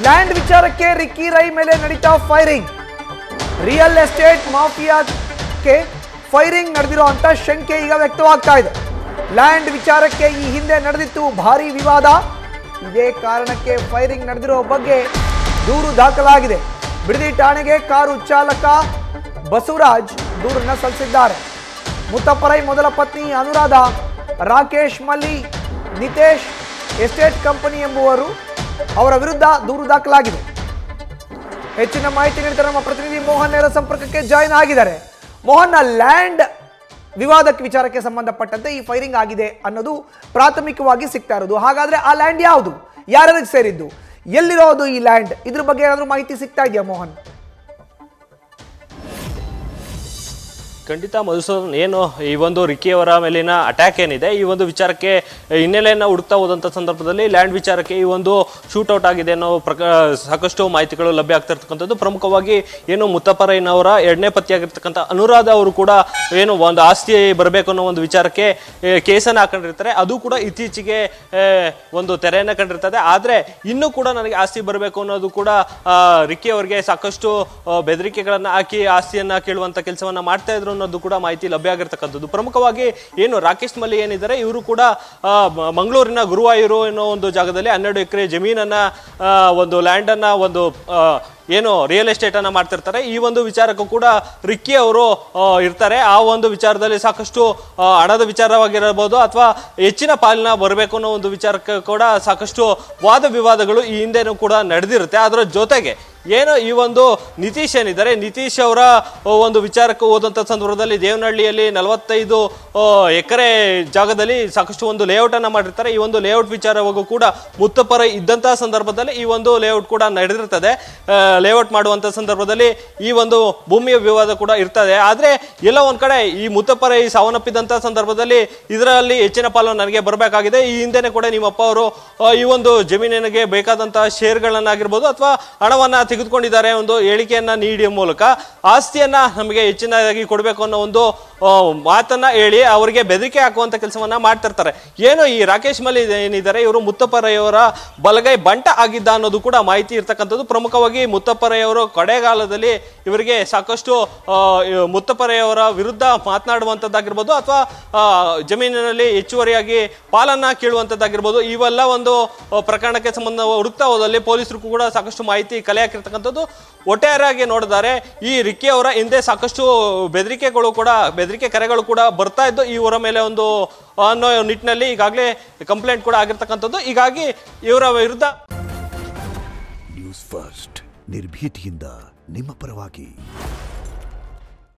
Land ವಿಚಾರಕ್ಕೆ Ricky Rai ಮೇಲೆ ನಡೀತಾ ಫೈರಿಂಗ್. ರಿಯಲ್ ಎಸ್ಟೇಟ್ ಮಾಫಿಯಾಕ್ಕೆ ಫೈರಿಂಗ್ ನಡೆದಿರೋ ಅಂತ ಶಂಕೆ ಈಗ ವ್ಯಕ್ತವಾಗ್ತಾ ಇದೆ. ಲ್ಯಾಂಡ್ ವಿಚಾರಕ್ಕೆ ಈ ಹಿಂದೆ ನಡೆದಿತ್ತು ಭಾರಿ ವಿವಾದ. ಇದೇ ಕಾರಣಕ್ಕೆ ಫೈರಿಂಗ್ ನಡೆದಿರೋ ಬಗ್ಗೆ ದೂರು ದಾಖಲಾಗಿದೆ. ಬಿಡದಿ ಠಾಣೆಗೆ ಕಾರು ಚಾಲಕ ಬಸವರಾಜ್ ದೂರನ್ನು ಸಲ್ಲಿಸಿದ್ದಾರೆ. ಮುತ್ತಪ್ಪರೈ ಮೊದಲ ಪತ್ನಿ ಅನುರಾಧ, ರಾಕೇಶ್ ಮಲ್ಲಿ, ನಿತೇಶ್ ಎಸ್ಟೇಟ್ ಕಂಪನಿ ಎಂಬುವರು ಅವರ ವಿರುದ್ಧ ದೂರು ದಾಖಲಾಗಿದೆ. ಹೆಚ್ಚಿನ ಮಾಹಿತಿ ನೀಡಿದರೆ ನಮ್ಮ ಪ್ರತಿನಿಧಿ ಮೋಹನ್ ನೇರ ಸಂಪರ್ಕಕ್ಕೆ ಜಾಯಿನ್ ಆಗಿದ್ದಾರೆ. ಮೋಹನ್, ಲ್ಯಾಂಡ್ ವಿವಾದಕ್ಕೆ ವಿಚಾರಕ್ಕೆ ಸಂಬಂಧಪಟ್ಟಂತೆ ಈ ಫೈರಿಂಗ್ ಆಗಿದೆ ಅನ್ನೋದು ಪ್ರಾಥಮಿಕವಾಗಿ ಸಿಗ್ತಾ ಇರೋದು. ಹಾಗಾದ್ರೆ ಆ ಲ್ಯಾಂಡ್ ಯಾವುದು, ಯಾರಿಗೆ ಸೇರಿದ್ದು, ಎಲ್ಲಿರೋದು ಈ ಲ್ಯಾಂಡ್, ಇದ್ರ ಬಗ್ಗೆ ಏನಾದರೂ ಮಾಹಿತಿ ಸಿಗ್ತಾ ಇದೆಯಾ ಮೋಹನ್? ಖಂಡಿತ ಮಧುಸೂದನ್, ಏನು ಈ ಒಂದು ರಿಕ್ಕಿಯವರ ಮೇಲಿನ ಅಟ್ಯಾಕ್ ಏನಿದೆ, ಈ ಒಂದು ವಿಚಾರಕ್ಕೆ ಹಿನ್ನೆಲೆಯನ್ನು ಹುಡುಕ್ತಾ ಹೋದಂಥ ಸಂದರ್ಭದಲ್ಲಿ ಲ್ಯಾಂಡ್ ವಿಚಾರಕ್ಕೆ ಈ ಒಂದು ಶೂಟೌಟ್ ಆಗಿದೆ ಅನ್ನೋ ಸಾಕಷ್ಟು ಮಾಹಿತಿಗಳು ಲಭ್ಯ ಆಗ್ತಾ ಇರ್ತಕ್ಕಂಥದ್ದು. ಪ್ರಮುಖವಾಗಿ ಏನು ಮುತ್ತಪ್ಪರೈನವರ ಎರಡನೇ ಪತಿಯಾಗಿರ್ತಕ್ಕಂಥ ಅನುರಾಧ ಅವರು ಕೂಡ ಏನು ಒಂದು ಆಸ್ತಿ ಬರಬೇಕು ಅನ್ನೋ ಒಂದು ವಿಚಾರಕ್ಕೆ ಕೇಸನ್ನು ಹಾಕೊಂಡಿರ್ತಾರೆ. ಅದು ಕೂಡ ಇತ್ತೀಚೆಗೆ ಒಂದು ತೆರೆಯನ್ನು ಕಂಡಿರ್ತದೆ. ಆದರೆ ಇನ್ನೂ ಕೂಡ ನನಗೆ ಆಸ್ತಿ ಬರಬೇಕು ಅನ್ನೋದು ಕೂಡ ರಿಕ್ಕಿ ಅವರಿಗೆ ಸಾಕಷ್ಟು ಬೆದರಿಕೆಗಳನ್ನು ಹಾಕಿ ಆಸ್ತಿಯನ್ನು ಕೇಳುವಂಥ ಕೆಲಸವನ್ನು ಮಾಡ್ತಾ ಇದ್ರು ಅನ್ನೋದು ಕೂಡ ಮಾಹಿತಿ ಲಭ್ಯ ಆಗಿರ್ತಕ್ಕಂಥದ್ದು. ಪ್ರಮುಖವಾಗಿ ಏನು ರಾಕೇಶ್ ಮಲ್ಲಿ ಏನಿದ್ದಾರೆ, ಇವರು ಕೂಡ ಮಂಗಳೂರಿನ ಗುರುವಾಯೂರು ಅನ್ನೋ ಒಂದು ಜಾಗದಲ್ಲಿ 12 ಎಕರೆ ಜಮೀನನ್ನ ಒಂದು ಲ್ಯಾಂಡ್ ಅನ್ನ ಒಂದು ಏನು ರಿಯಲ್ ಎಸ್ಟೇಟ್ ಅನ್ನ ಮಾಡ್ತಿರ್ತಾರೆ. ಈ ಒಂದು ವಿಚಾರಕ್ಕೂ ಕೂಡ ರಿಕ್ಕಿ ಅವರು ಇರ್ತಾರೆ. ಆ ಒಂದು ವಿಚಾರದಲ್ಲಿ ಸಾಕಷ್ಟು ಹಣದ ವಿಚಾರವಾಗಿರಬಹುದು ಅಥವಾ ಹೆಚ್ಚಿನ ಪಾಲಿನ ಬರಬೇಕು ಅನ್ನೋ ಒಂದು ವಿಚಾರಕ್ಕೆ ಕೂಡ ಸಾಕಷ್ಟು ವಾದ ವಿವಾದಗಳು ಈ ಹಿಂದೆನೂ ಕೂಡ ನಡೆದಿರುತ್ತೆ. ಅದರ ಜೊತೆಗೆ ಏನು ಈ ಒಂದು ನಿತೀಶ್ ಏನಿದ್ದಾರೆ, ನಿತೀಶ್ ಅವರ ಒಂದು ವಿಚಾರಕ್ಕೆ ಹೋದಂಥ ಸಂದರ್ಭದಲ್ಲಿ ದೇವನಹಳ್ಳಿಯಲ್ಲಿ 45 ಎಕರೆ ಜಾಗದಲ್ಲಿ ಸಾಕಷ್ಟು ಒಂದು ಲೇಔಟ್ ಅನ್ನ ಮಾಡಿರ್ತಾರೆ. ಈ ಒಂದು ಲೇಔಟ್ ವಿಚಾರವಾಗೂ ಕೂಡ ಮುತ್ತಪ್ಪರೈ ಇದ್ದಂತಹ ಸಂದರ್ಭದಲ್ಲಿ ಈ ಒಂದು ಲೇಔಟ್ ಕೂಡ ನಡೆದಿರ್ತದೆ. ಲೇಔಟ್ ಮಾಡುವಂತ ಸಂದರ್ಭದಲ್ಲಿ ಈ ಒಂದು ಭೂಮಿಯ ವಿವಾದ ಕೂಡ ಇರ್ತದೆ. ಆದ್ರೆ ಎಲ್ಲ ಒಂದ್ ಕಡೆ ಈ ಮುತ್ತಪ್ಪರೈ ಸಾವನ್ನಪ್ಪಿದಂತಹ ಸಂದರ್ಭದಲ್ಲಿ ಇದರಲ್ಲಿ ಹೆಚ್ಚಿನ ಪಾಲು ನನಗೆ ಬರಬೇಕಾಗಿದೆ, ಈ ಹಿಂದೆನೆ ಕೂಡ ನಿಮ್ಮಪ್ಪ ಅವರು ಈ ಒಂದು ಜಮೀನಿಗೆ ಬೇಕಾದಂತಹ ಶೇರ್ಗಳನ್ನಾಗಿರ್ಬೋದು ಅಥವಾ ಹಣವನ್ನ ತೆಗೆದುಕೊಂಡಿದ್ದಾರೆ ಒಂದು ಹೇಳಿಕೆಯನ್ನ ನೀಡಿಯ ಮೂಲಕ ಆಸ್ತಿಯನ್ನ ನಮಗೆ ಹೆಚ್ಚಿನದಾಗಿ ಕೊಡಬೇಕು ಅನ್ನೋ ಒಂದು ಮಾತನ್ನ ಹೇಳಿ ಅವರಿಗೆ ಬೆದರಿಕೆ ಹಾಕುವಂತ ಕೆಲಸವನ್ನ ಮಾಡ್ತಿರ್ತಾರೆ. ಏನು ಈ ರಾಕೇಶ್ ಮಲ್ಲಿ ಏನಿದ್ದಾರೆ, ಇವರು ಮುತ್ತಪ್ಪರೈಯವರ ಬಲಗೈ ಬಂಟ ಆಗಿದ್ದ ಅನ್ನೋದು ಕೂಡ ಮಾಹಿತಿ ಇರ್ತಕ್ಕಂಥದ್ದು. ಪ್ರಮುಖವಾಗಿ ಮುತ್ತಪ್ಪರೈಯವರು ಕಡೆಗಾಲದಲ್ಲಿ ಇವರಿಗೆ ಸಾಕಷ್ಟು ಮುತ್ತಪ್ಪರೈಯವರ ವಿರುದ್ಧ ಮಾತನಾಡುವಂಥದ್ದಾಗಿರ್ಬೋದು ಅಥವಾ ಜಮೀನಿನಲ್ಲಿ ಹೆಚ್ಚುವರಿಯಾಗಿ ಪಾಲನ್ನ ಕೇಳುವಂಥದ್ದಾಗಿರ್ಬೋದು, ಇವೆಲ್ಲ ಒಂದು ಪ್ರಕರಣಕ್ಕೆ ಸಂಬಂಧ ಹುಡುಕ್ತಾ ಹೋದಲ್ಲಿ ಪೊಲೀಸರು ಕೂಡ ಸಾಕಷ್ಟು ಮಾಹಿತಿ ಕಲೆ ಹಾಕಿರ್ತಕ್ಕಂಥದ್ದು. ಒಟ್ಟಾರೆಯಾಗಿ ನೋಡಿದರೆ ಈ ರಿಕ್ಕಿ ಅವರ ಹಿಂದೆ ಸಾಕಷ್ಟು ಬೆದರಿಕೆ ಕರೆಗಳು ಕೂಡ ಬರ್ತಾ ಇದ್ದು ಇವರ ಮೇಲೆ ಒಂದು ಅನ್ನೋ ನಿಟ್ಟಿನಲ್ಲಿ ಈಗಾಗಲೇ ಕಂಪ್ಲೇಂಟ್ ಕೂಡ ಆಗಿರ್ತಕ್ಕಂಥದ್ದು. ಹೀಗಾಗಿ ಇವರ ವಿರುದ್ಧ ನ್ಯೂಸ್ ಫಸ್ಟ್ ನಿರ್ಭೀತಿಯಿಂದ ನಿಮ್ಮ ಪರವಾಗಿ.